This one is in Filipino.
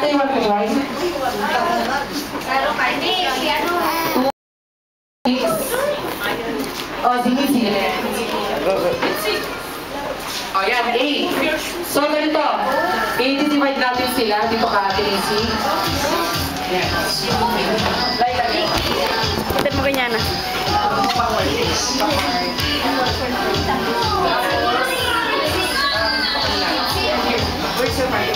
natin yung rewind. Pero kami, si ano? Sige. O, yan, 8. So, ganito. 80 divide natin sila. Dito ka, Ate Nancy. Yan. Ito mo ganyan na. Where's your mic?